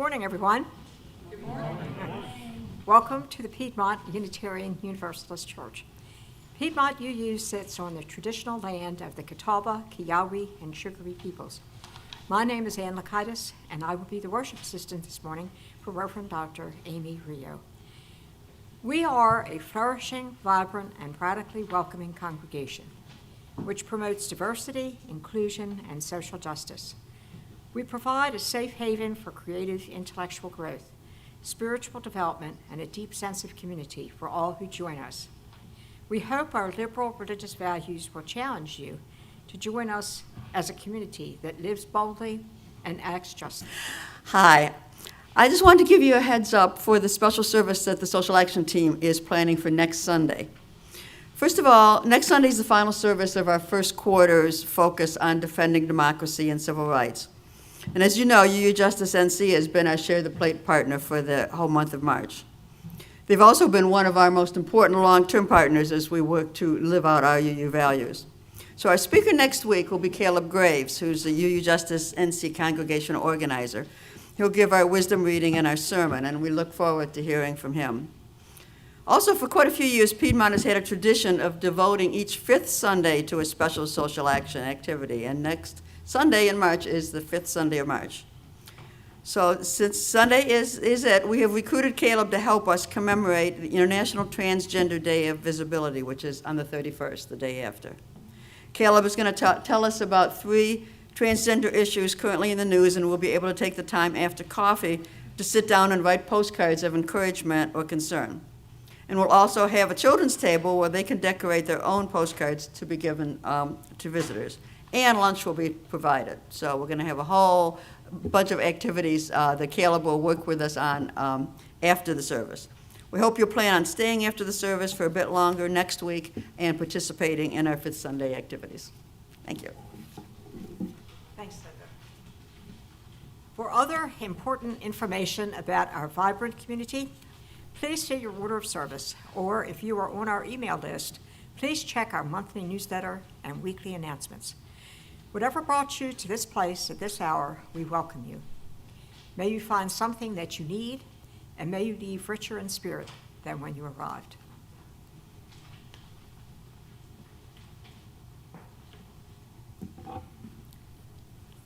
morning, everyone. Good morning. Welcome to the Piedmont Unitarian Universalist Church. Piedmont UU sits on the traditional land of the Catawba, Kiawe, and Sugaree peoples. My name is Ann Lakaitis, and I will be the worship assistant this morning for Reverend Dr. Amy Rio. We are a flourishing, vibrant, and radically welcoming congregation, which promotes diversity, inclusion, and social justice. We provide a safe haven for creative intellectual growth, spiritual development, and a deep sense of community for all who join us. We hope our liberal religious values will challenge you to join us as a community that lives boldly and acts justly. Hi. I just wanted to give you a heads up for the special service that the Social Action Team is planning for next Sunday. First of all, next Sunday is the final service of our first quarter's focus on defending democracy and civil rights. And as you know, UU Justice NC has been our Share the Plate partner for the whole month of March. They've also been one of our most important long-term partners as we work to live out our UU values. So our speaker next week will be Caleb Graves, who's the UU Justice NC congregational organizer. He'll give our wisdom reading and our sermon, and we look forward to hearing from him. Also, for quite a few years, Piedmont has had a tradition of devoting each fifth Sunday to a special social action activity, and next Sunday in March is the fifth Sunday of March. So since Sunday is it, we have recruited Caleb to help us commemorate the International Transgender Day of Visibility, which is on the 31st, the day after. Caleb is going to tell us about 3 transgender issues currently in the news, and we'll be able to take the time after coffee to sit down and write postcards of encouragement or concern. And we'll also have a children's table where they can decorate their own postcards to be given to visitors. And lunch will be provided. So we're going to have a whole bunch of activities that Caleb will work with us on after the service. We hope you'll plan on staying after the service for a bit longer next week and participating in our Fifth Sunday activities. Thank you. Thanks, Linda. For other important information about our vibrant community, please see your order of service, or if you are on our email list, please check our monthly newsletter and weekly announcements. Whatever brought you to this place at this hour, we welcome you. May you find something that you need, and may you leave richer in spirit than when you arrived.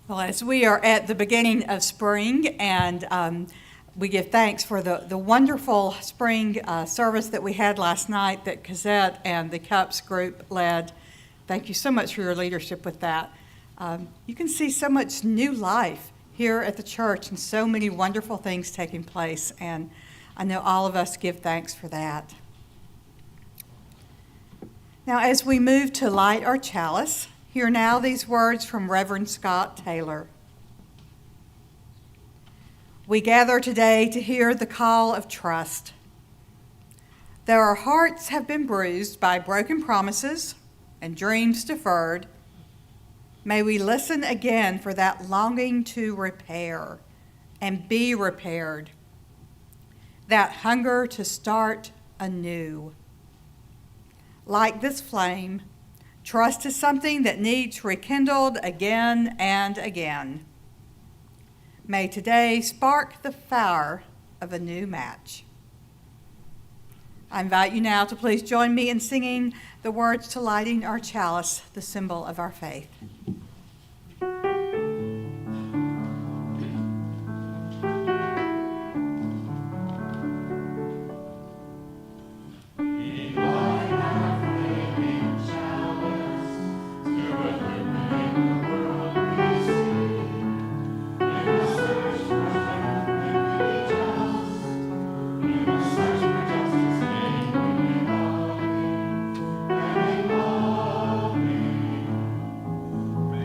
Well, as we are at the beginning of spring, and we give thanks for the wonderful spring service that we had last night that Cosette and the CUPS group led. Thank you so much for your leadership with that. You can see so much new life here at the church and so many wonderful things taking place, and I know all of us give thanks for that. Now, as we move to light our chalice, hear now these words from Reverend Scott Taylor. We gather today to hear the call of trust. Though our hearts have been bruised by broken promises and dreams deferred, may we listen again for that longing to repair and be repaired, that hunger to start anew. Like this flame, trust is something that needs rekindled again and again. May today spark the fire of a new match. I invite you now to please join me in singing the words to lighting our chalice, the symbol of our faith. May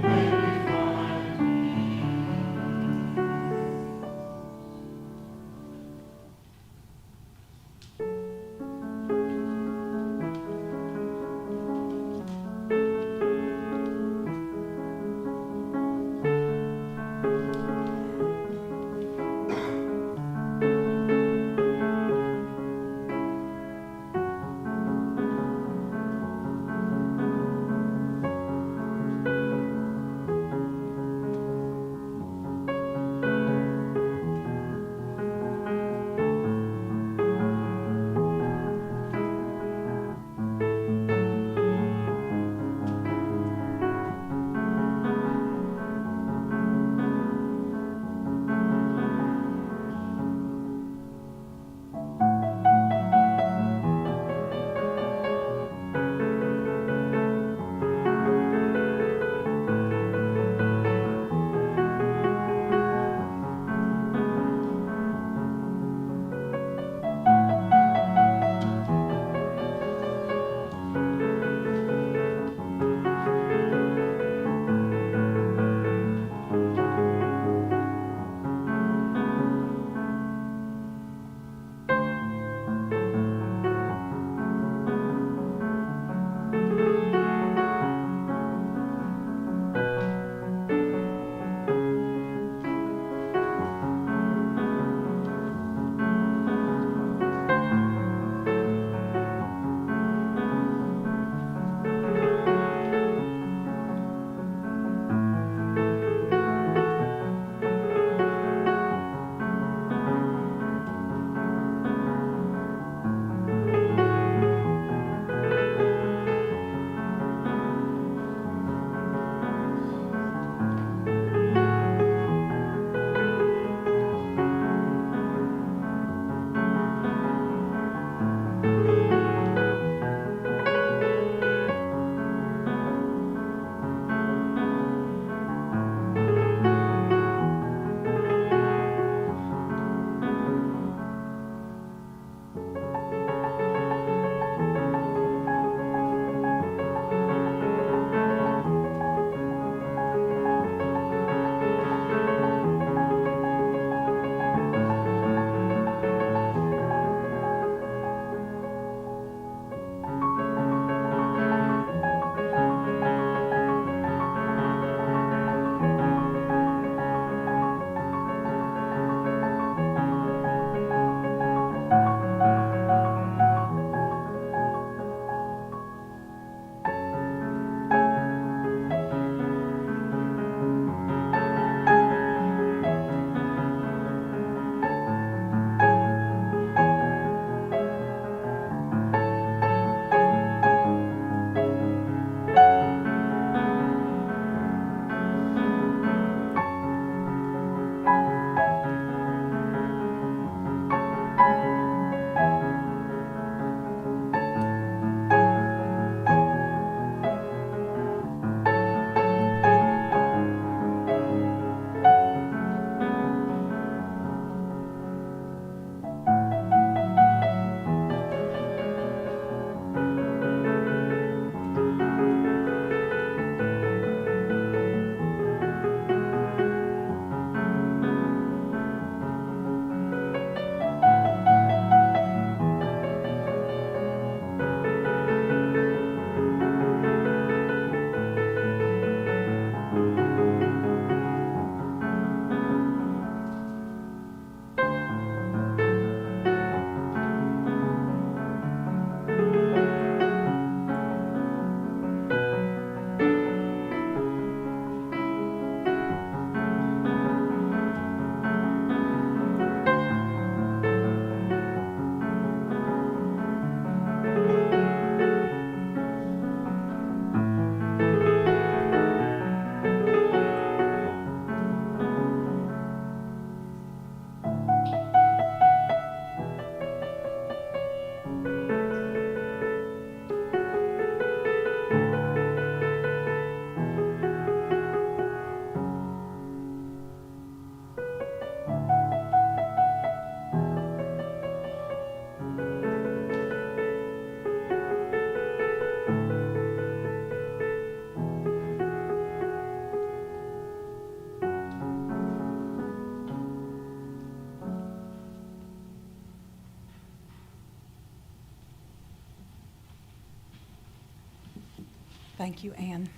Thank you, Anne.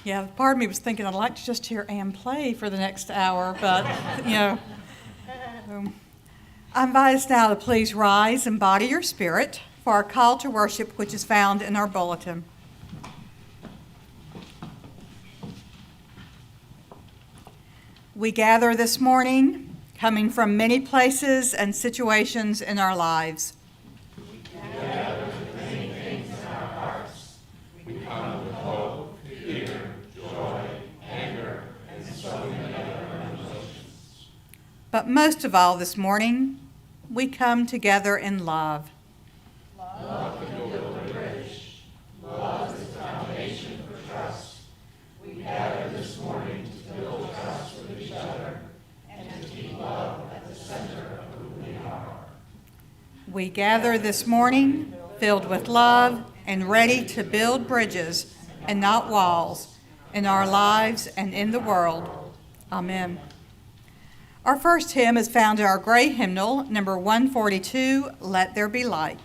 Yeah, part of me was thinking I'd like to just hear Anne play for the next hour, but, I invite us now to please rise and body your spirit for our call to worship, which is found in our bulletin. We gather this morning, coming from many places and situations in our lives. But most of all this morning, we come together in love. Love can build a bridge. Love is the foundation for trust. We gather this morning to build trust with each other and to keep love at the center of who we are. We gather this morning filled with love and ready to build bridges and not walls in our lives and in the world. Amen. Our first hymn is found in our gray hymnal, number 142, Let There Be Light.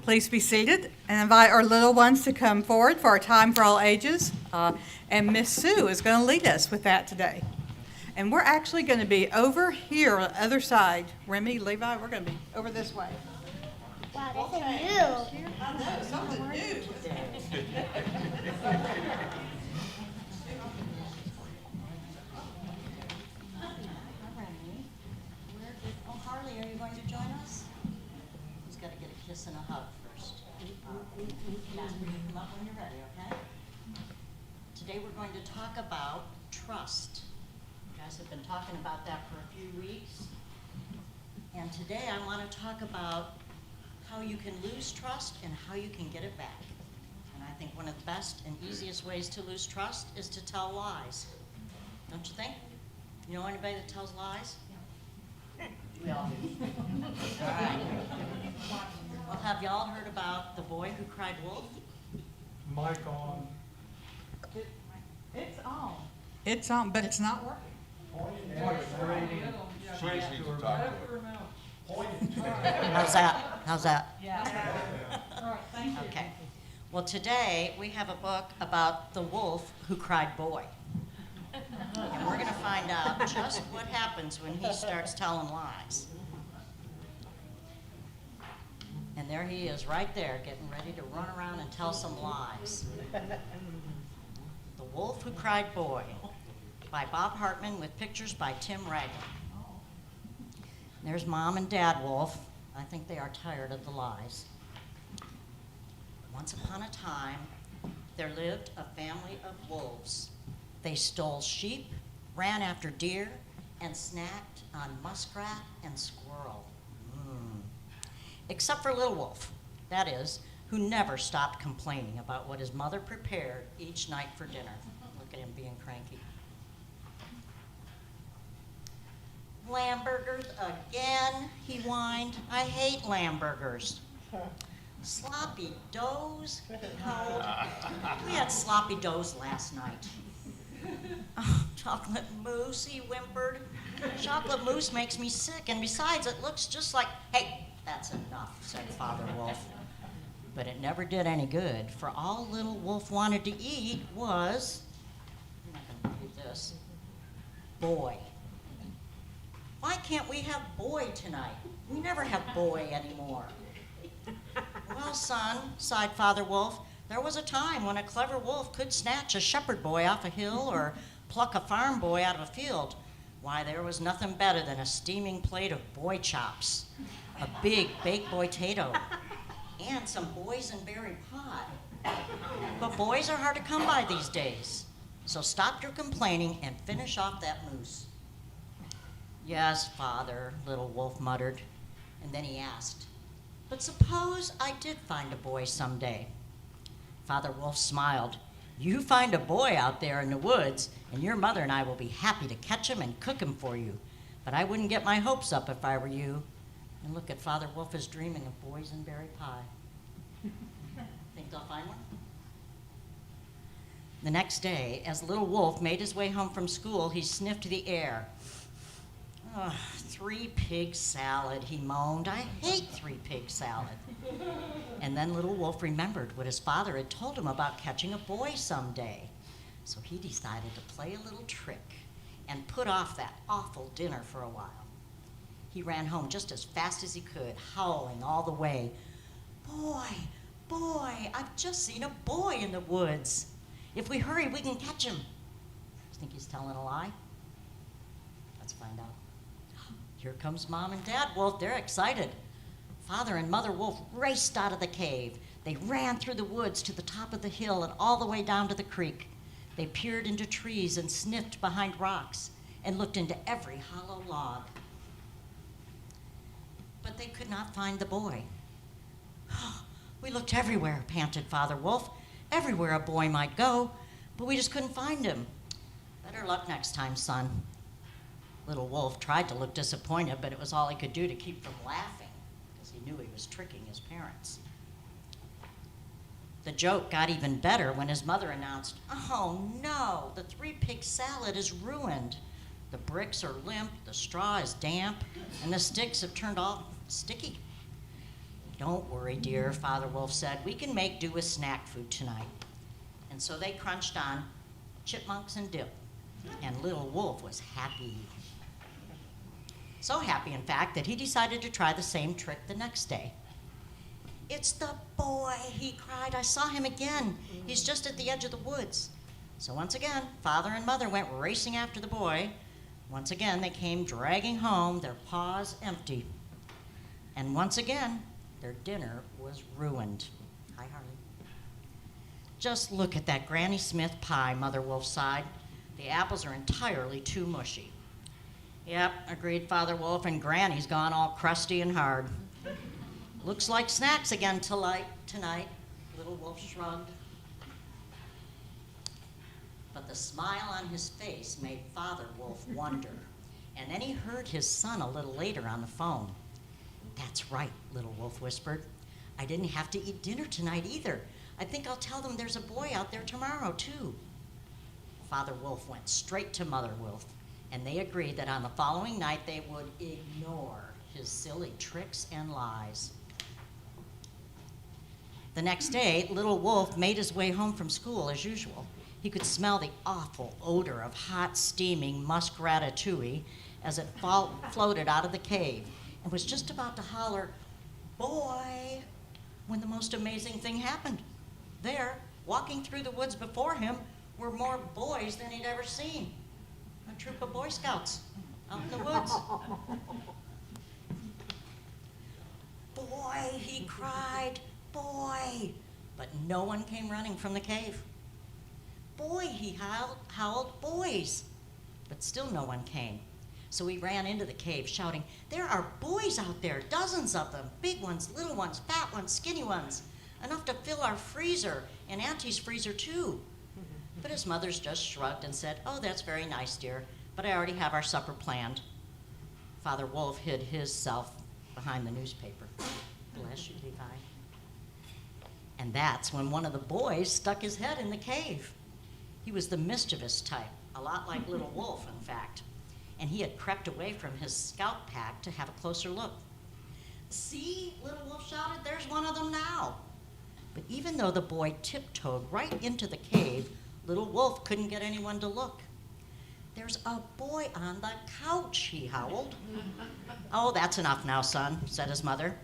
Please be seated and invite our little ones to come forward for our time for all ages. And Miss Sue is going to lead us with that today. And we're actually going to be over here on the other side. Remy, Levi, we're going to be over this way. Wow, that's a new. I know, something new. Oh, Harley, are you going to join us? He's got to get a kiss and a hug first. Come up when you're ready, okay? Today we're going to talk about trust. You guys have been talking about that for a few weeks. And today I want to talk about how you can lose trust and how you can get it back. And I think one of the best and easiest ways to lose trust is to tell lies. Don't you think? You know anybody that tells lies? We all do. All right. Well, have y'all heard about the boy who cried wolf? Mic on. It's on. It's on, but it's not working. She just needs to talk to her. How's that? How's that? Yeah. All right, thank you. Okay. Well, today we have a book about the wolf who cried boy. And we're going to find out just what happens when he starts telling lies. And there he is right there getting ready to run around and tell some lies. The Wolf Who Cried Boy by Bob Hartman with pictures by Tim Ragland. There's Mom and Dad Wolf. I think they are tired of the lies. Once upon a time, there lived a family of wolves. They stole sheep, ran after deer, and snacked on muskrat and squirrel. Except for Little Wolf, that is, who never stopped complaining about what his mother prepared each night for dinner. Look at him being cranky. Lamb burgers again, he whined. I hate lamb burgers. Sloppy doughs? No. We had sloppy doughs last night. Oh, chocolate mousse, he whimpered. Chocolate mousse makes me sick, and besides, it looks just like... Hey, that's enough, said Father Wolf. But it never did any good, for all little Wolf wanted to eat was... I'm not going to read this. Boy. Why can't we have boy tonight? We never have boy anymore. Well, son, sighed Father Wolf, there was a time when a clever wolf could snatch a shepherd boy off a hill or pluck a farm boy out of a field. Why, there was nothing better than a steaming plate of boy chops, a big baked potato, and some boysenberry pie. But boys are hard to come by these days, so stop your complaining and finish off that mousse. Yes, Father, little Wolf muttered, and then he asked, but suppose I did find a boy someday. Father Wolf smiled. You find a boy out there in the woods, and your mother and I will be happy to catch him and cook him for you. But I wouldn't get my hopes up if I were you. And look at Father Wolf is dreaming of boysenberry pie. Think they'll find one? The next day, as little Wolf made his way home from school, he sniffed the air. Oh, 3-pig salad, he moaned. I hate 3-pig salad. And then little Wolf remembered what his father had told him about catching a boy someday. So he decided to play a little trick and put off that awful dinner for a while. He ran home just as fast as he could, howling all the way. Boy, boy, I've just seen a boy in the woods. If we hurry, we can catch him. You think he's telling a lie? Let's find out. Here comes Mom and Dad Wolf. They're excited. Father and Mother Wolf raced out of the cave. They ran through the woods to the top of the hill and all the way down to the creek. They peered into trees and sniffed behind rocks and looked into every hollow log. But they could not find the boy. We looked everywhere, panted Father Wolf. Everywhere a boy might go, but we just couldn't find him. Better luck next time, son. Little Wolf tried to look disappointed, but it was all he could do to keep from laughing, because he knew he was tricking his parents. The joke got even better when his mother announced, oh no, the 3-pig salad is ruined. The bricks are limp, the straw is damp, and the sticks have turned all sticky. Don't worry, dear, Father Wolf said. We can make do with snack food tonight. And so they crunched on chipmunks and dip, and little Wolf was happy. So happy, in fact, that he decided to try the same trick the next day. It's the boy, he cried. I saw him again. He's just at the edge of the woods. So once again, Father and Mother went racing after the boy. Once again, they came dragging home, their paws empty. And once again, their dinner was ruined. Hi, Harley. Just look at that Granny Smith pie, Mother Wolf sighed. The apples are entirely too mushy. Yep, agreed Father Wolf, and Granny's gone all crusty and hard. Looks like snacks again tonight, Little Wolf shrugged. But the smile on his face made Father Wolf wonder, and then he heard his son a little later on the phone. That's right, Little Wolf whispered. I didn't have to eat dinner tonight either. I think I'll tell them there's a boy out there tomorrow, too. Father Wolf went straight to Mother Wolf, and they agreed that on the following night they would ignore his silly tricks and lies. The next day, Little Wolf made his way home from school as usual. He could smell the awful odor of hot, steaming musk ratatouille as it floated out of the cave and was just about to holler, "Boy," when the most amazing thing happened. There, walking through the woods before him, were more boys than he'd ever seen. A troop of Boy Scouts out in the woods. "Boy," he cried, "boy!" But no one came running from the cave. "Boy," he howled, "boys!" But still no one came. So he ran into the cave shouting, "There are boys out there, dozens of them, big ones, little ones, fat ones, skinny ones, enough to fill our freezer and Auntie's freezer too." But his mother's just shrugged and said, "Oh, that's very nice, dear, but I already have our supper planned." Father Wolf hid his self behind the newspaper. Bless you, Levi. And that's when one of the boys stuck his head in the cave. He was the mischievous type, a lot like Little Wolf, in fact. And he had crept away from his scout pack to have a closer look. "See," Little Wolf shouted, "there's one of them now." But even though the boy tiptoed right into the cave, Little Wolf couldn't get anyone to look. "There's a boy on the couch," he howled. "Oh, that's enough now, son," said his mother.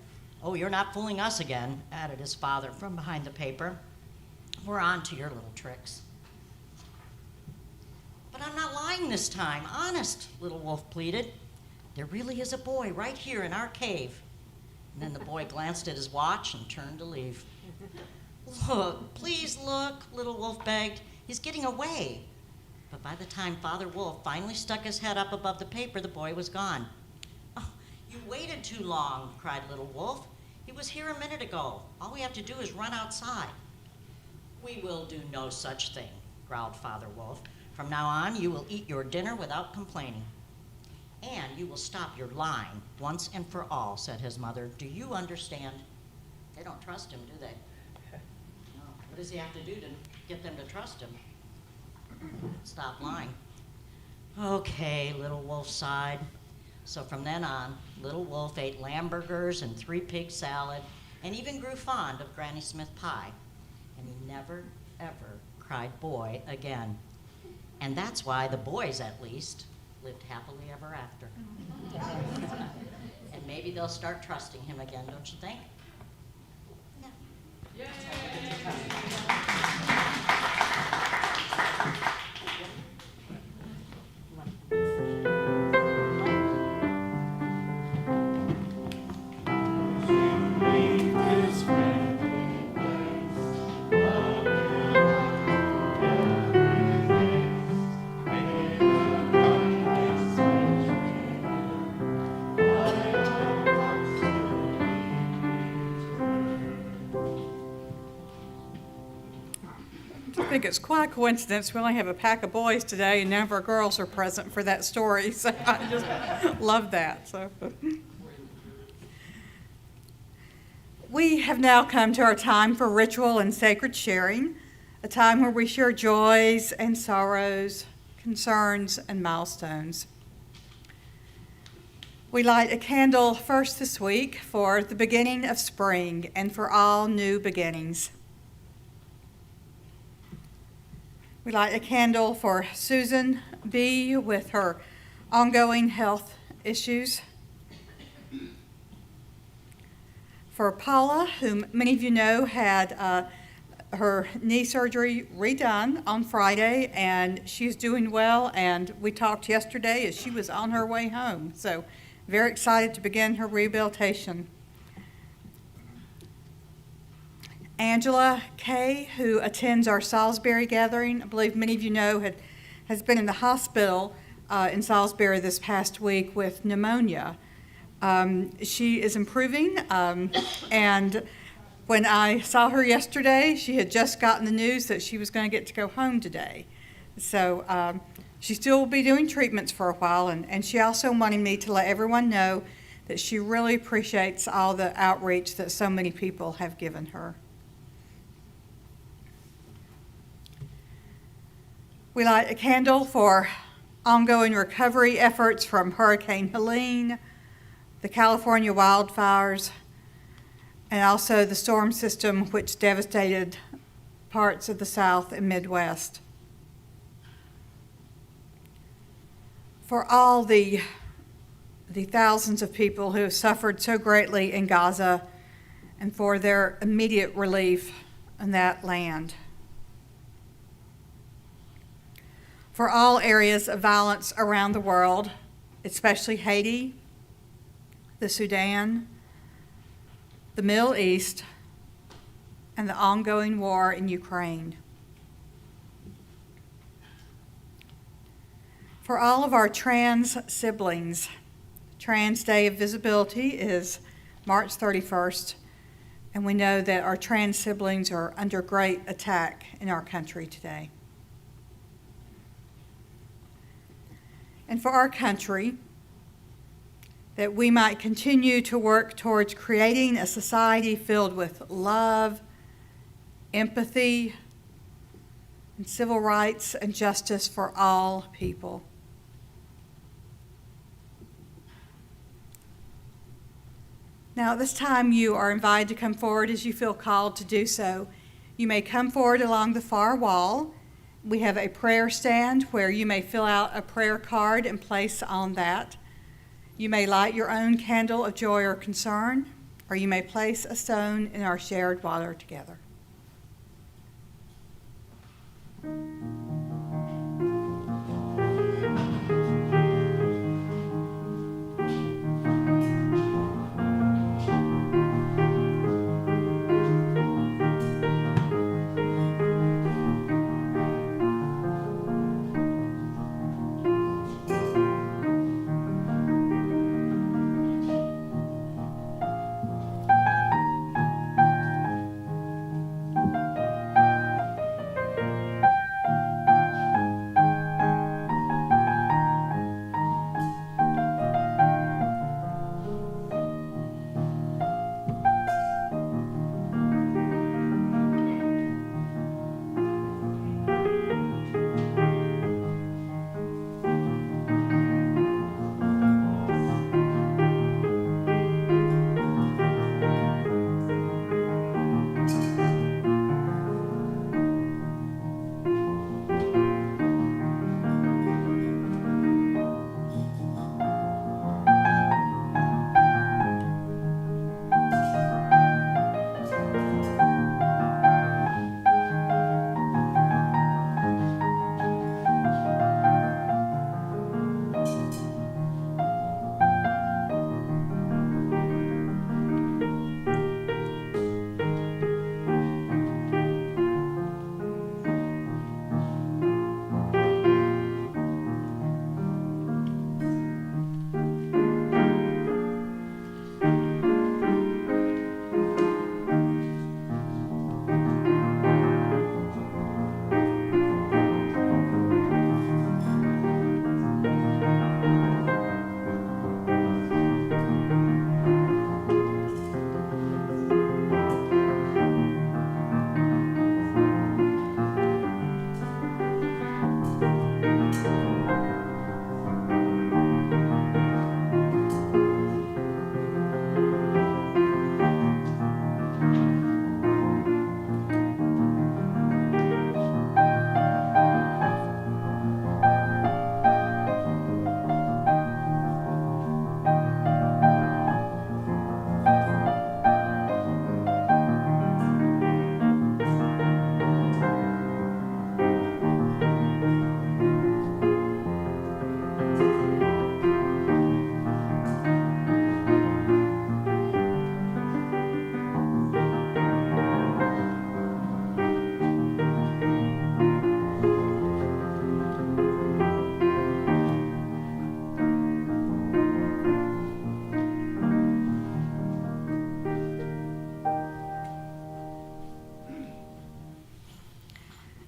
"Oh, you're not fooling us again," added his father from behind the paper. "We're on to your little tricks." "But I'm not lying this time, honest," Little Wolf pleaded. "There really is a boy right here in our cave." And then the boy glanced at his watch and turned to leave. "Look, please look," Little Wolf begged. "He's getting away." But by the time Father Wolf finally stuck his head up above the paper, the boy was gone. "Oh, you waited too long," cried Little Wolf. "He was here a minute ago. All we have to do is run outside." "We will do no such thing," growled Father Wolf. "From now on, you will eat your dinner without complaining. And you will stop your lying once and for all," said his mother. "Do you understand?" They don't trust him, do they? No. What does he have to do to get them to trust him? Stop lying. "Okay," Little Wolf sighed. So from then on, Little Wolf ate lamb burgers and 3-pig salad, and even grew fond of Granny Smith pie. And he never, ever cried boy again. And that's why the boys, at least, lived happily ever after. And maybe they'll start trusting him again, don't you think? Yeah. I think it's quite a coincidence. We only have a pack of boys today, and none of our girls are present for that story. So I just love that. So we have now come to our time for ritual and sacred sharing, a time where we share joys and sorrows, concerns and milestones. We light a candle first this week for the beginning of spring and for all new beginnings. We light a candle for Susan B. with her ongoing health issues. For Paula, whom many of you know had her knee surgery redone on Friday, and she's doing well, and we talked yesterday as she was on her way home. So very excited to begin her rehabilitation. Angela Kay, who attends our Salisbury gathering, I believe many of you know, has been in the hospital in Salisbury this past week with pneumonia. She is improving, and when I saw her yesterday, she had just gotten the news that she was going to get to go home today. So she still will be doing treatments for a while, and she also wanted me to let everyone know that she really appreciates all the outreach that so many people have given her. We light a candle for ongoing recovery efforts from Hurricane Helene, the California wildfires, and also the storm system which devastated parts of the South and Midwest. For all the thousands of people who have suffered so greatly in Gaza, and for their immediate relief in that land. For all areas of violence around the world, especially Haiti, the Sudan, the Middle East, and the ongoing war in Ukraine. For all of our trans siblings, Trans Day of Visibility is March 31st, and we know that our trans siblings are under great attack in our country today. And for our country, that we might continue to work towards creating a society filled with love empathy, and civil rights and justice for all people. Now, at this time, you are invited to come forward as you feel called to do so. You may come forward along the far wall. We have a prayer stand where you may fill out a prayer card and place on that. You may light your own candle of joy or concern, or you may place a stone in our shared water together.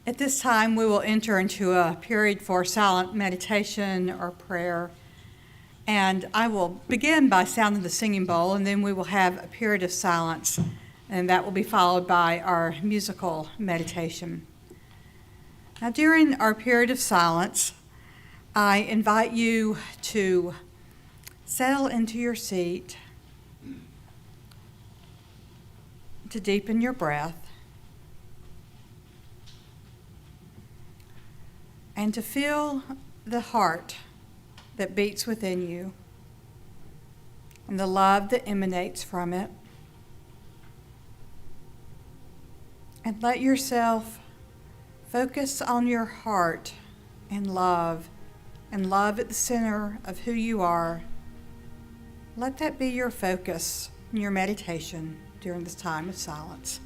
At this time, we will enter into a period for silent meditation or prayer. And I will begin by sounding the singing bowl, and then we will have a period of silence, and that will be followed by our musical meditation. Now, during our period of silence, I invite you to settle into your seat, to deepen your breath, and to feel the heart that beats within you and the love that emanates from it. And let yourself focus on your heart and love at the center of who you are. Let that be your focus in your meditation during this time of silence.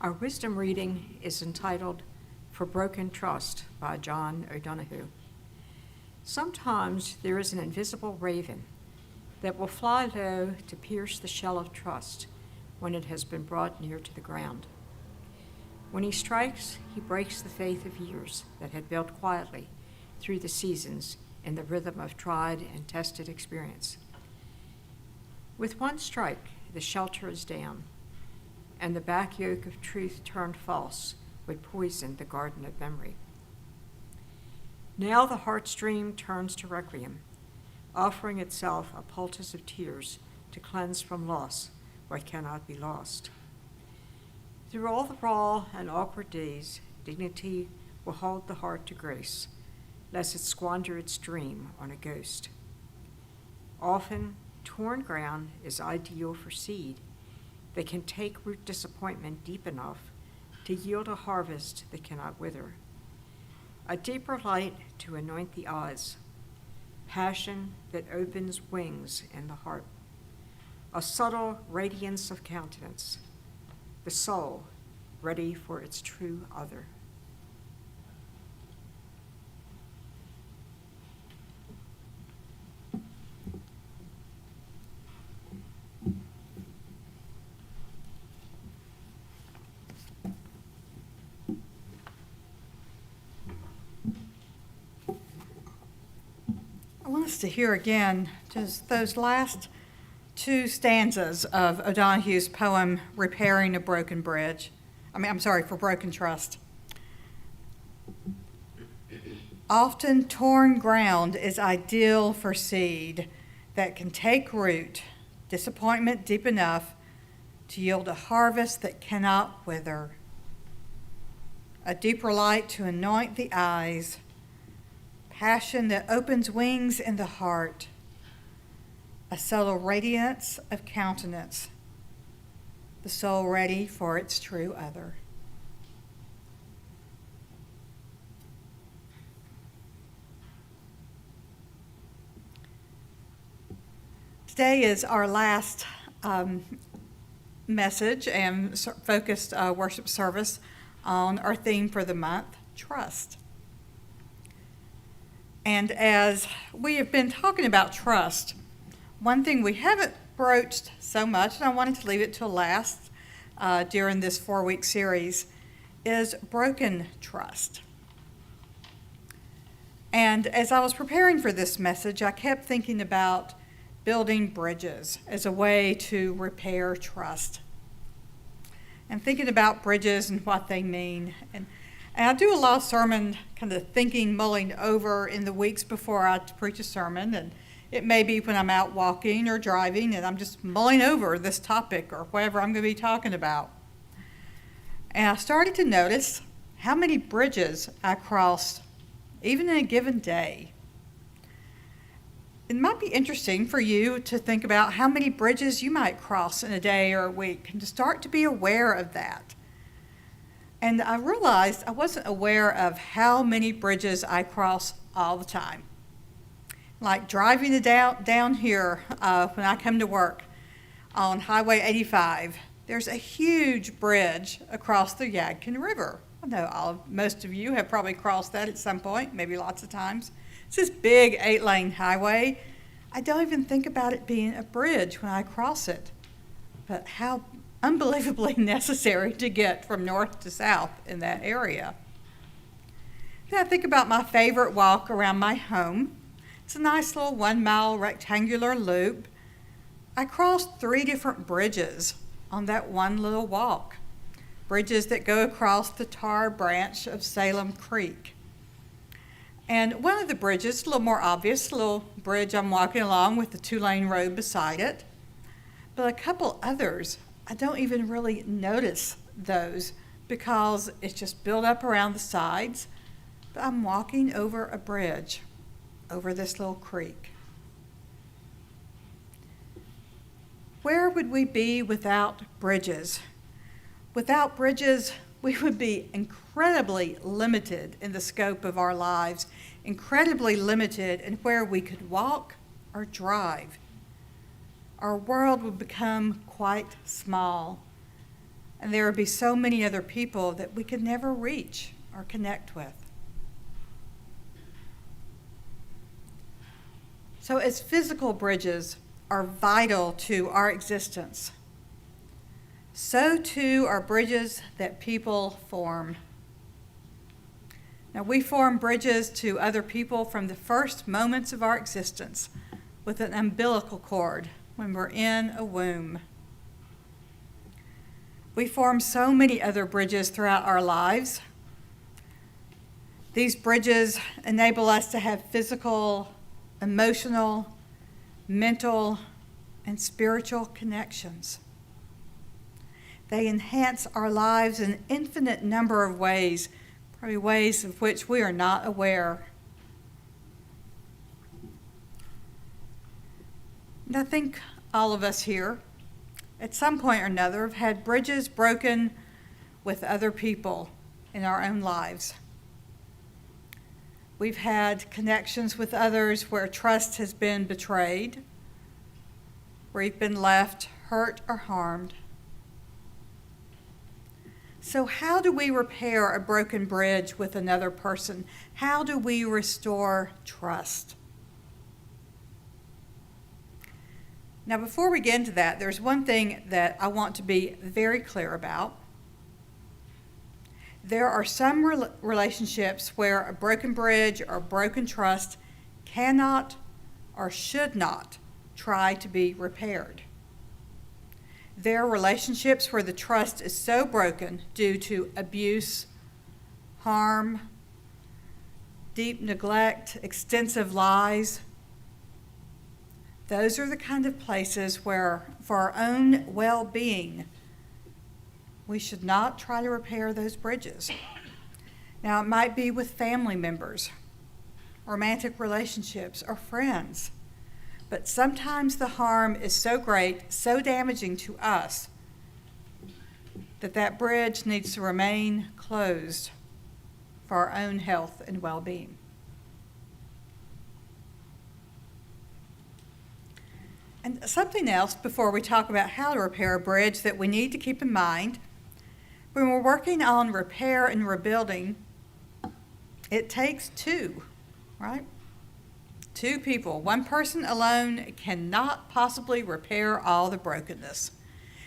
Our wisdom reading is entitled For Broken Trust by John O'Donohue. Sometimes there is an invisible raven that will fly low to pierce the shell of trust when it has been brought near to the ground. When he strikes, he breaks the faith of years that had built quietly through the seasons in the rhythm of tried and tested experience. With one strike, the shelter is down, and the back yoke of truth turned false would poison the garden of memory. Now the heartstream turns to requiem, offering itself a poultice of tears to cleanse from loss what cannot be lost. Through all the raw and awkward days, dignity will hold the heart to grace, lest it squander its dream on a ghost. Often, torn ground is ideal for seed that can take root disappointment deep enough to yield a harvest that cannot wither. A deeper light to anoint the eyes, passion that opens wings in the heart, a subtle radiance of countenance, the soul ready for its true other. I want us to hear again just those last two stanzas of O'Donohue's poem, Repairing a Broken Bridge. For Broken Trust. Often torn ground is ideal for seed that can take root, disappointment deep enough to yield a harvest that cannot wither. A deeper light to anoint the eyes, passion that opens wings in the heart, a subtle radiance of countenance, the soul ready for its true other. Today is our last message and focused worship service on our theme for the month, trust. And as we have been talking about trust, one thing we haven't broached so much, and I wanted to leave it till last during this 4-week series, is broken trust. And as I was preparing for this message, I kept thinking about building bridges as a way to repair trust. And thinking about bridges and what they mean. And I do a lot of sermon kind of thinking, mulling over in the weeks before I preach a sermon. And it may be when I'm out walking or driving and I'm just mulling over this topic or whatever I'm going to be talking about. And I started to notice how many bridges I crossed, even in a given day. It might be interesting for you to think about how many bridges you might cross in a day or a week and to start to be aware of that. And I realized I wasn't aware of how many bridges I cross all the time. Like driving down here when I come to work on Highway 85, there's a huge bridge across the Yadkin River. I know most of you have probably crossed that at some point, maybe lots of times. It's this big 8-lane highway. I don't even think about it being a bridge when I cross it, but how unbelievably necessary to get from north to south in that area. Then I think about my favorite walk around my home. It's a nice little 1-mile rectangular loop. I crossed 3 different bridges on that one little walk. Bridges that go across the Tar branch of Salem Creek. And one of the bridges, a little more obvious, a little bridge I'm walking along with the 2-lane road beside it. But a couple others, I don't even really notice those because it's just built up around the sides. But I'm walking over a bridge over this little creek. Where would we be without bridges? Without bridges, we would be incredibly limited in the scope of our lives, incredibly limited in where we could walk or drive. Our world would become quite small. and there would be so many other people that we could never reach or connect with. So as physical bridges are vital to our existence, so too are bridges that people form. Now, we form bridges to other people from the first moments of our existence with an umbilical cord when we're in a womb. We form so many other bridges throughout our lives. These bridges enable us to have physical, emotional, mental, and spiritual connections. They enhance our lives in an infinite number of ways, probably ways of which we are not aware. And I think all of us here, at some point or another, have had bridges broken with other people in our own lives. We've had connections with others where trust has been betrayed, where we've been left hurt or harmed. So how do we repair a broken bridge with another person? How do we restore trust? Now, before we get into that, there's one thing that I want to be very clear about. There are some relationships where a broken bridge or broken trust cannot or should not try to be repaired. There are relationships where the trust is so broken due to abuse, harm, deep neglect, extensive lies. Those are the kind of places where, for our own well-being, we should not try to repair those bridges. Now, it might be with family members, romantic relationships, or friends. But sometimes the harm is so great, so damaging to us, that that bridge needs to remain closed for our own health and well-being. And something else before we talk about how to repair a bridge that we need to keep in mind, when we're working on repair and rebuilding, it takes two, right? Two people. One person alone cannot possibly repair all the brokenness.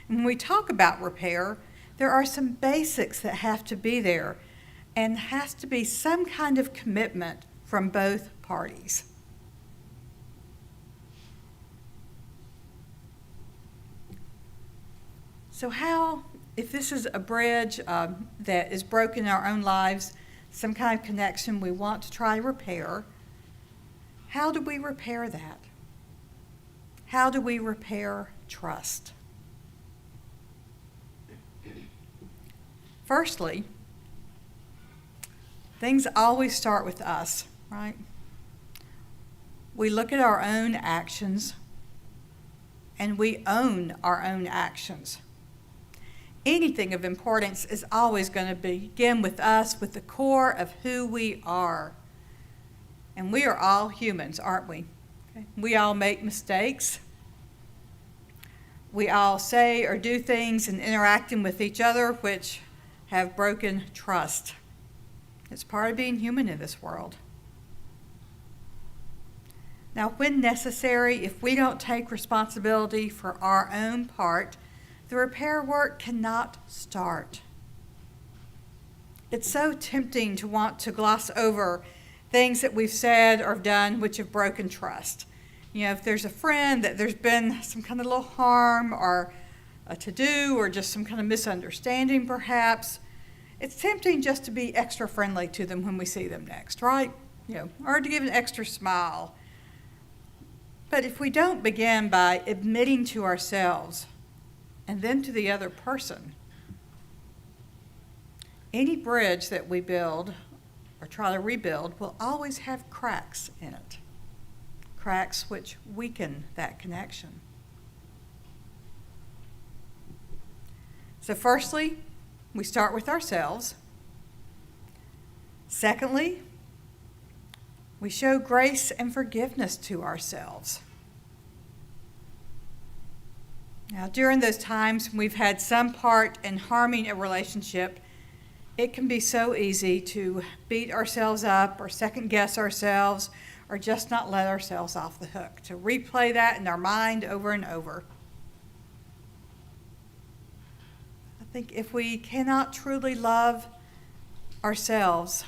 And when we talk about repair, there are some basics that have to be there, and has to be some kind of commitment from both parties. So how, if this is a bridge that is broken in our own lives, some kind of connection we want to try to repair, how do we repair that? How do we repair trust? Firstly, things always start with us, right? We look at our own actions and we own our own actions. Anything of importance is always going to begin with us, with the core of who we are. And we are all humans, aren't we? Okay. We all make mistakes. We all say or do things in interacting with each other which have broken trust. It's part of being human in this world. Now, when necessary, if we don't take responsibility for our own part, the repair work cannot start. It's so tempting to want to gloss over things that we've said or done which have broken trust. You know, if there's a friend that there's been some kind of little harm or a to-do or just some kind of misunderstanding perhaps, it's tempting just to be extra friendly to them when we see them next, right? You know, or to give an extra smile. But if we don't begin by admitting to ourselves and then to the other person, any bridge that we build or try to rebuild will always have cracks in it. Cracks which weaken that connection. So firstly, we start with ourselves. Secondly, we show grace and forgiveness to ourselves. Now, during those times when we've had some part in harming a relationship, it can be so easy to beat ourselves up or second guess ourselves or just not let ourselves off the hook, to replay that in our mind over and over. I think if we cannot truly love ourselves,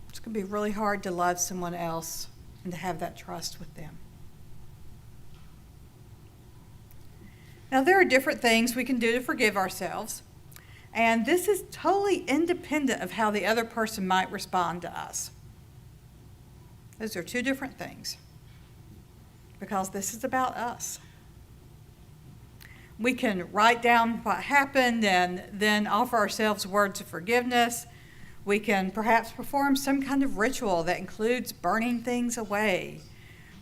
it's going to be really hard to love someone else and to have that trust with them. Now, there are different things we can do to forgive ourselves, and this is totally independent of how the other person might respond to us. Those are two different things, because this is about us. We can write down what happened and then offer ourselves words of forgiveness. We can perhaps perform some kind of ritual that includes burning things away,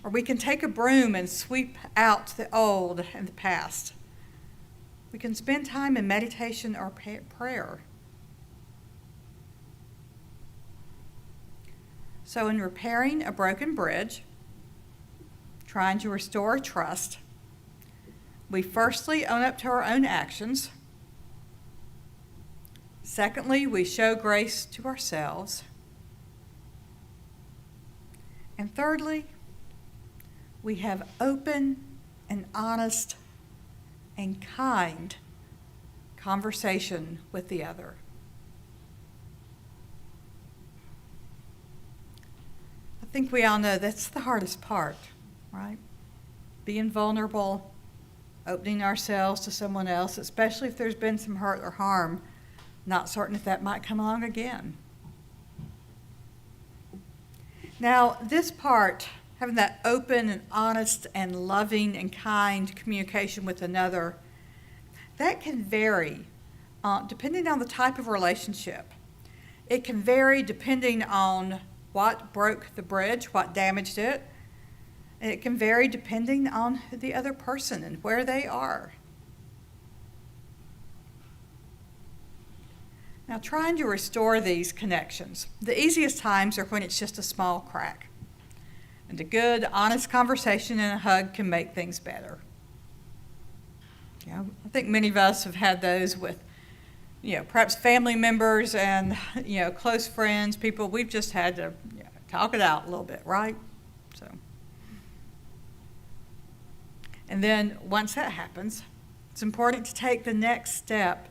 or we can take a broom and sweep out the old and the past. We can spend time in meditation or prayer. So in repairing a broken bridge, trying to restore trust, we firstly own up to our own actions. Secondly, we show grace to ourselves. And thirdly, we have open and honest and kind conversation with the other. I think we all know that's the hardest part, right? Being vulnerable, opening ourselves to someone else, especially if there's been some hurt or harm, not certain if that might come along again. Now, this part, having that open and honest and loving and kind communication with another, that can vary depending on the type of relationship. It can vary depending on what broke the bridge, what damaged it. And it can vary depending on the other person and where they are. Now, trying to restore these connections, the easiest times are when it's just a small crack. And a good, honest conversation and a hug can make things better. I think many of us have had those with, perhaps family members and, close friends, people we've just had to talk it out a little bit, right? So, and then once that happens, it's important to take the next step,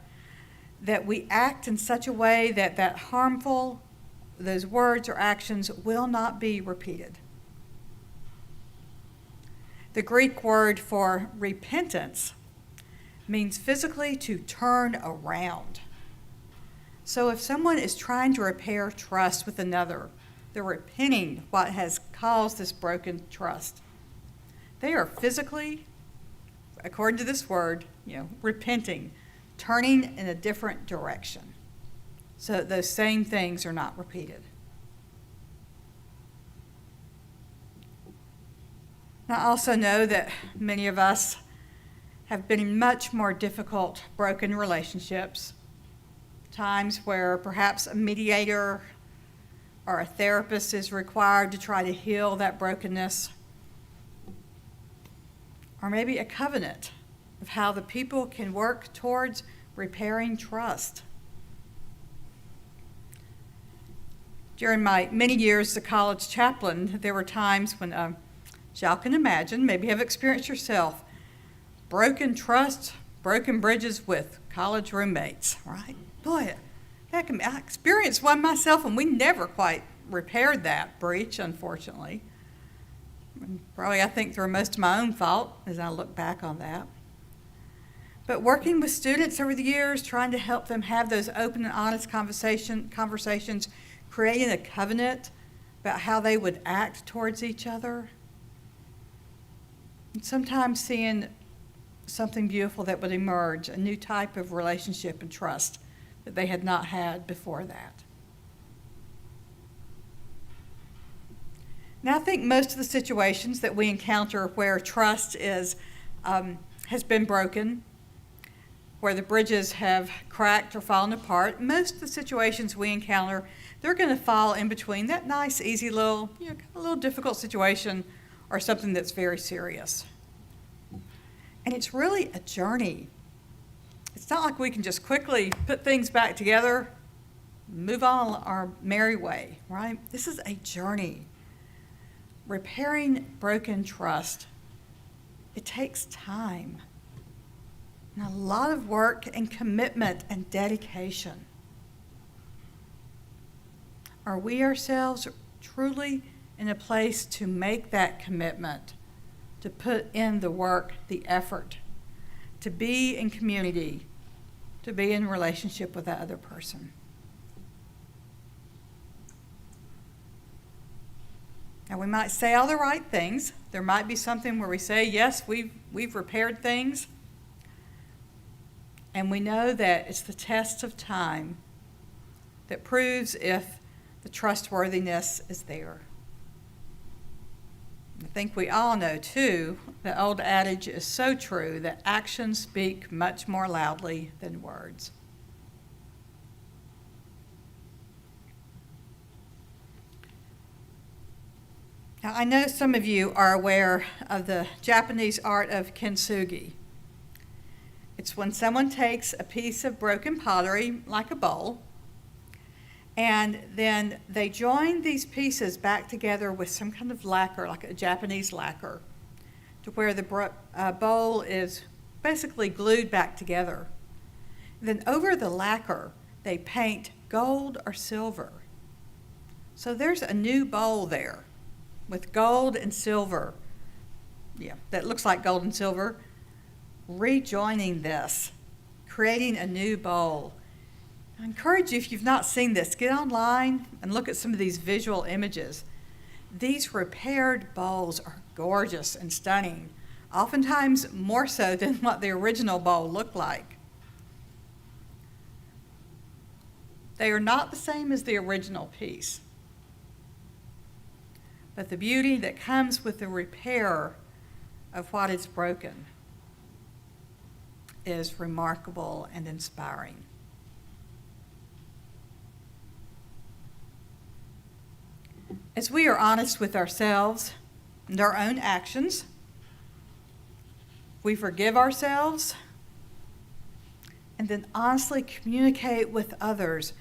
that we act in such a way that those words or actions will not be repeated. The Greek word for repentance means physically to turn around. So if someone is trying to repair trust with another, they're repenting what has caused this broken trust. They are physically, according to this word, repenting, turning in a different direction, so that those same things are not repeated. Now, I also know that many of us have been in much more difficult, broken relationships, times where perhaps a mediator or a therapist is required to try to heal that brokenness, or maybe a covenant of how the people can work towards repairing trust. During my many years as a college chaplain, there were times when, as y'all can imagine, maybe have experienced yourself, broken trust, broken bridges with college roommates, right? Boy, I experienced one myself, and we never quite repaired that breach, unfortunately. And probably, I think, through most of my own fault as I look back on that. But working with students over the years, trying to help them have those open and honest conversations, creating a covenant about how they would act towards each other, and sometimes seeing something beautiful that would emerge, a new type of relationship and trust that they had not had before that. Now, I think most of the situations that we encounter where trust has been broken, where the bridges have cracked or fallen apart, most of the situations we encounter, they're going to fall in between that nice, easy little, a little difficult situation or something that's very serious. And it's really a journey. It's not like we can just quickly put things back together, move on our merry way, right? This is a journey. Repairing broken trust, it takes time and a lot of work and commitment and dedication. Are we ourselves truly in a place to make that commitment, to put in the work, the effort, to be in community, to be in relationship with that other person? Now, we might say all the right things. There might be something where we say, yes, we've repaired things. And we know that it's the test of time that proves if the trustworthiness is there. I think we all know, too, the old adage is so true that actions speak much more loudly than words. Now, I know some of you are aware of the Japanese art of kintsugi. It's when someone takes a piece of broken pottery, like a bowl, and then they join these pieces back together with some kind of lacquer, like a Japanese lacquer, to where the bowl is basically glued back together. Then over the lacquer, they paint gold or silver. So there's a new bowl there with gold and silver. Yeah, that looks like gold and silver. Rejoining this, creating a new bowl. I encourage you, if you've not seen this, get online and look at some of these visual images. These repaired bowls are gorgeous and stunning, oftentimes more so than what the original bowl looked like. They are not the same as the original piece, but the beauty that comes with the repair of what is broken is remarkable and inspiring. As we are honest with ourselves and our own actions, we forgive ourselves and then honestly communicate with others.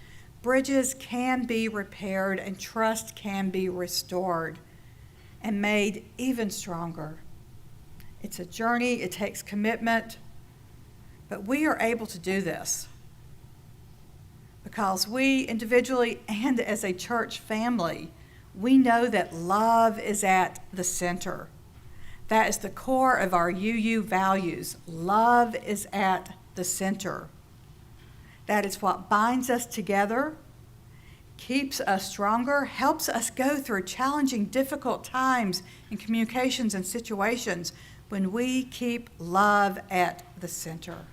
Bridges can be repaired and trust can be restored and made even stronger. It's a journey, it takes commitment, but we are able to do this because we individually and as a church family, we know that love is at the center. That is the core of our UU values. Love is at the center. That is what binds us together, keeps us stronger, helps us go through challenging, difficult times in communications and situations when we keep love at the center.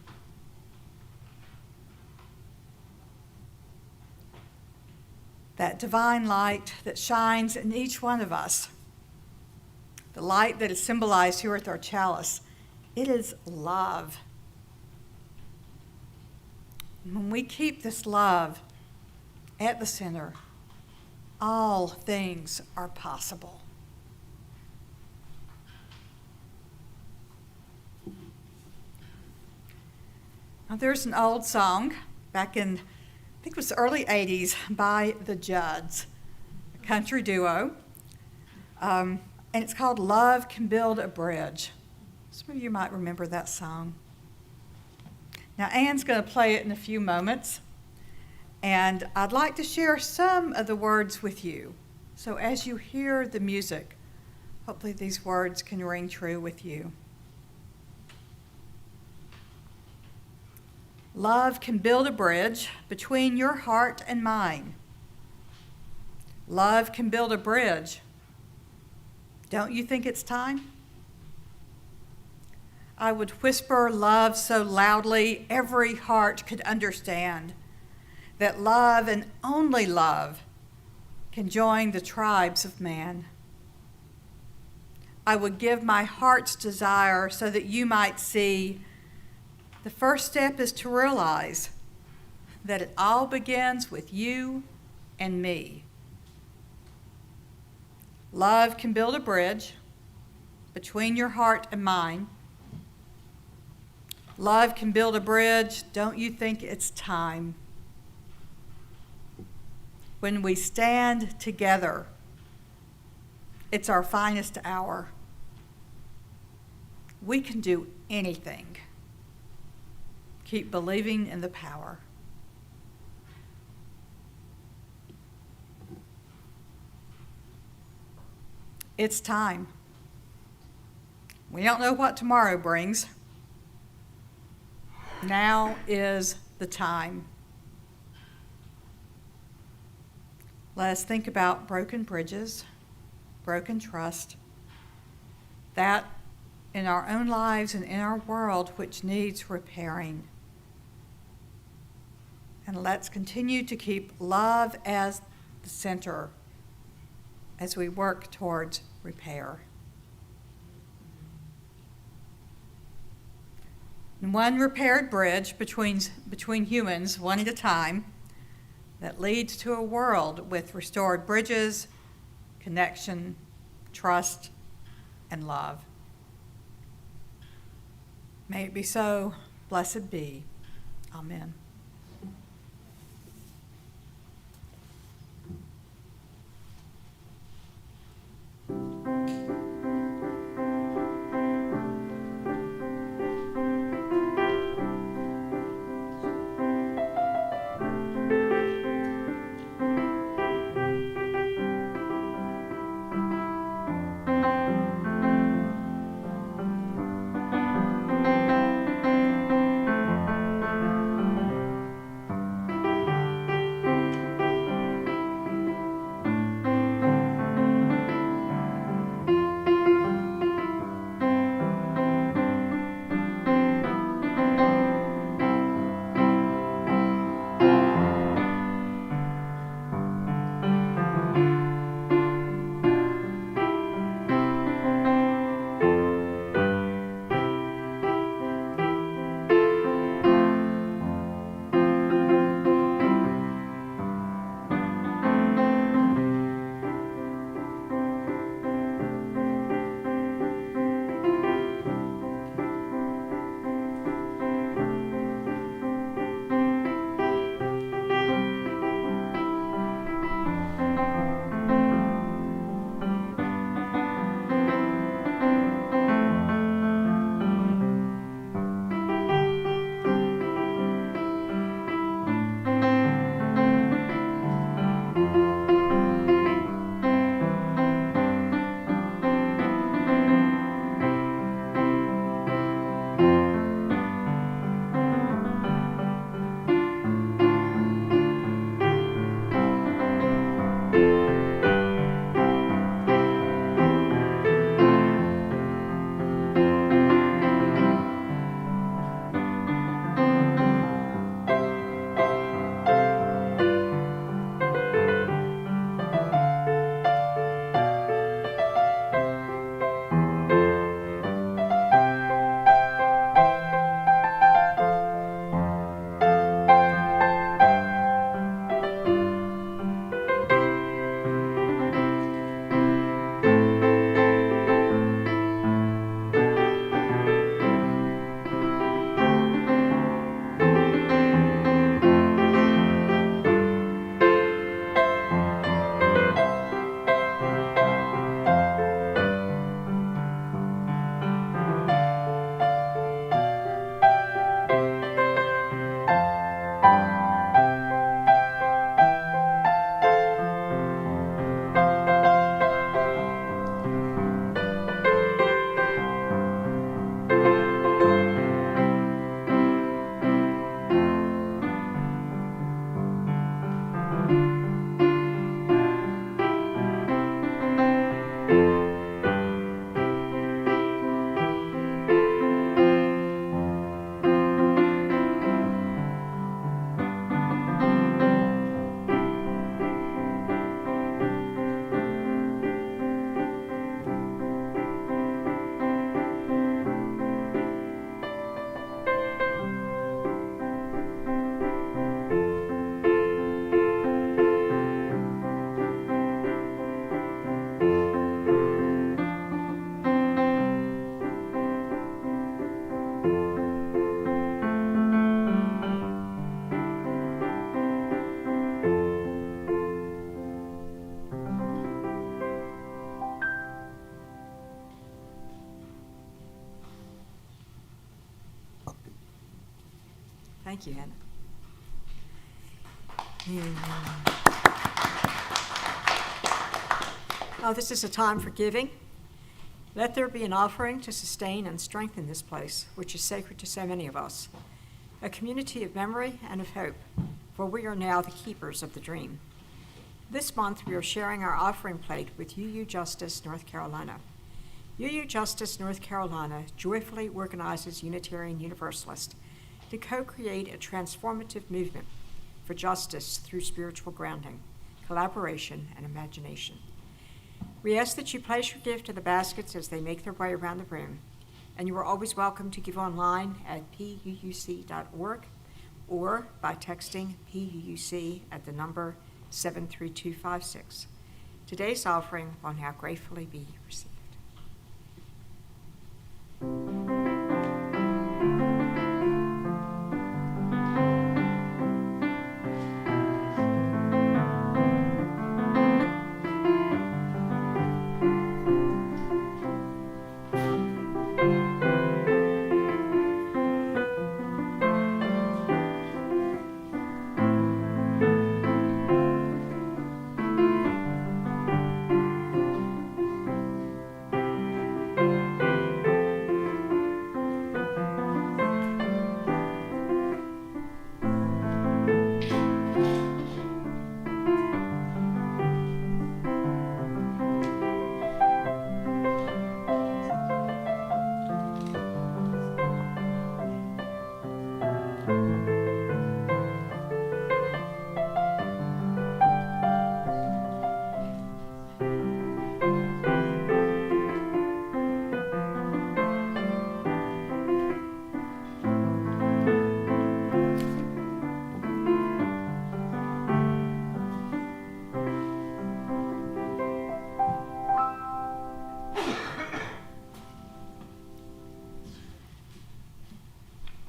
That divine light that shines in each one of us, the light that is symbolized here with our chalice, it is love. When we keep this love at the center, all things are possible. Now, there's an old song back in, I think it was the early 80s, by the Judds, a country duo. And it's called Love Can Build a Bridge. Some of you might remember that song. Now, Anne's going to play it in a few moments, and I'd like to share some of the words with you. So as you hear the music, hopefully these words can ring true with you. Love can build a bridge between your heart and mine. Love can build a bridge. Don't you think it's time? I would whisper love so loudly every heart could understand that love and only love can join the tribes of man. I would give my heart's desire so that you might see the first step is to realize that it all begins with you and me. Love can build a bridge between your heart and mine. Love can build a bridge. Don't you think it's time? When we stand together, it's our finest hour. We can do anything. Keep believing in the power. It's time. We don't know what tomorrow brings. Now is the time. Let us think about broken bridges, broken trust, that in our own lives and in our world which needs repairing. And let's continue to keep love as the center as we work towards repair. And one repaired bridge between humans, one at a time, that leads to a world with restored bridges, connection, trust, and love. May it be so. Blessed be. Amen. Thank you, Hannah. And, oh, this is a time for giving. Let there be an offering to sustain and strengthen this place, which is sacred to so many of us, a community of memory and of hope, for we are now the keepers of the dream. This month, we are sharing our offering plate with Judds, North Carolina. Judds, North Carolina joyfully organizes Unitarian Universalists to co-create a transformative movement for justice through spiritual grounding, collaboration, and imagination. We ask that you place your gift in the baskets as they make their way around the room, and you are always welcome to give online at puuc.org or by texting PUUC at the number 73256. Today's offering will now gratefully be received.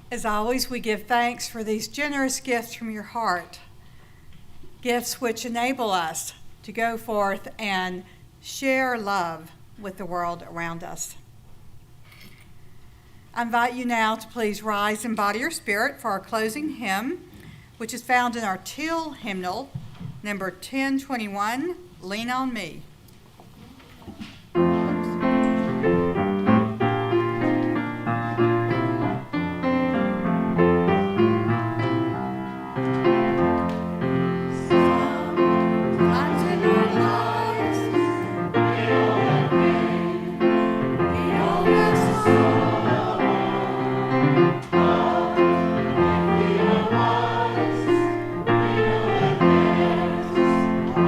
As always, we give thanks for these generous gifts from your heart, gifts which enable us to go forth and share love with the world around us. I invite you now to please rise in body or spirit for our closing hymn, which is found in our Till hymnal, number 1021, Lean on Me.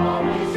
Always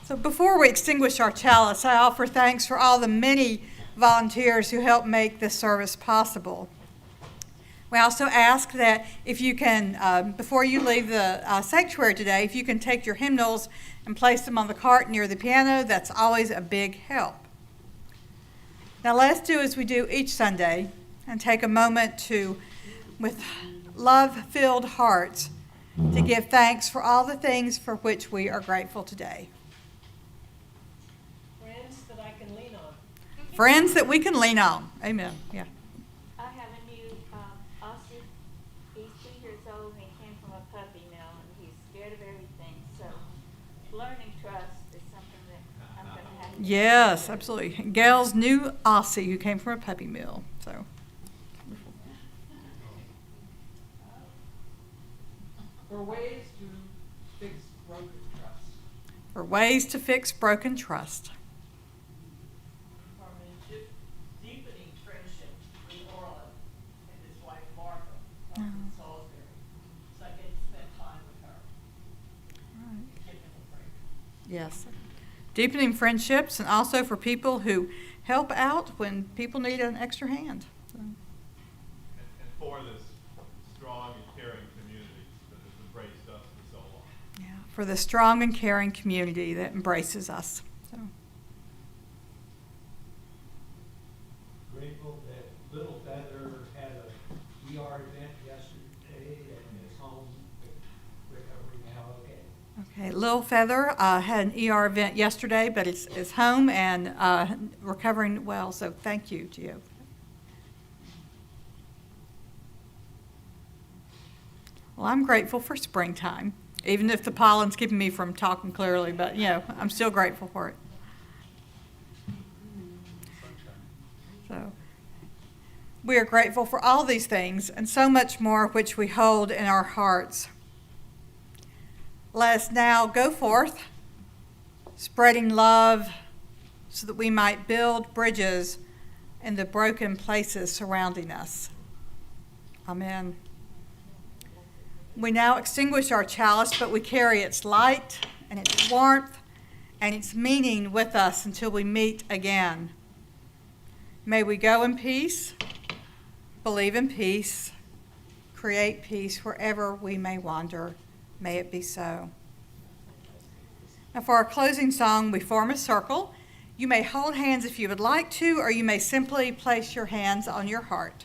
So before we extinguish our chalice, I offer thanks for all the many volunteers who helped make this service possible. We also ask that if you can, before you leave the sanctuary today, if you can take your hymnals and place them on the cart near the piano, that's always a big help. Now let's do as we do each Sunday and take a moment to, with love-filled hearts, to give thanks for all the things for which we are grateful today. Friends that I can lean on. Friends that we can lean on. Amen. Yeah. I have a new Aussie. He's 2 years old and he came from a puppy mill and he's scared of everything. So learning trust is something that I'm going to have to Yes, absolutely. Gail's new Aussie who came from a puppy mill. So For ways to fix broken trust. for ways to fix broken trust. Deepening friendship with Orland and his wife Martha from Salisbury. So I get to spend time with her. Giving a break. Yes. Deepening friendships, and also for people who help out when people need an extra hand. So, and for this strong and caring community that has embraced us for so long. yeah, for the strong and caring community that embraces us. So, Grateful that Little Feather had a ER event yesterday and is home recovering now okay. okay, Lil Feather had an ER event yesterday, but is home and recovering well. So thank you, Gio. Well, I'm grateful for springtime, even if the pollen's keeping me from talking clearly, but, I'm still grateful for it. So, we are grateful for all these things and so much more which we hold in our hearts. Let us now go forth, spreading love so that we might build bridges in the broken places surrounding us. Amen. We now extinguish our chalice, but we carry its light and its warmth and its meaning with us until we meet again. May we go in peace, believe in peace, create peace wherever we may wander. May it be so. Now for our closing song, we form a circle. You may hold hands if you would like to, or you may simply place your hands on your heart.